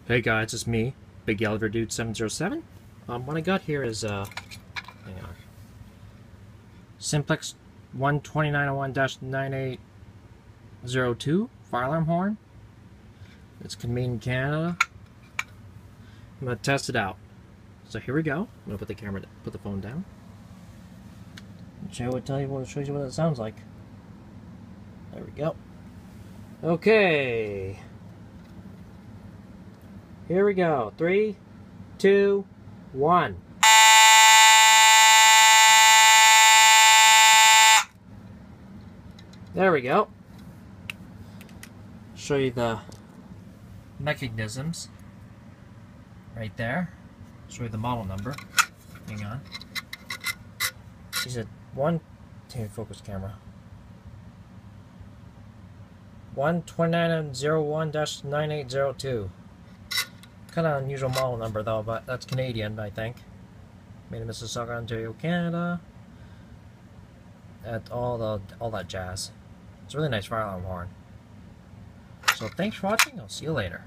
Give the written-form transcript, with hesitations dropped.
Hey guys, it's me, Big Elevator Dude 707. What I got here is hang on, Simplex 12901-9802 fire alarm horn. It's made in Canada. I'm gonna test it out. So here we go. I'm gonna put the phone down. Show you what it sounds like. There we go. Okay. Here we go. 3, 2, 1. There we go. Show you the mechanisms right there. Show you the model number. Hang on. Is it focus camera? 12901-9802. Kind of unusual model number though, but that's Canadian, I think. Made in Mississauga, Ontario, Canada. At all that jazz. It's a really nice fire alarm horn. So thanks for watching. I'll see you later.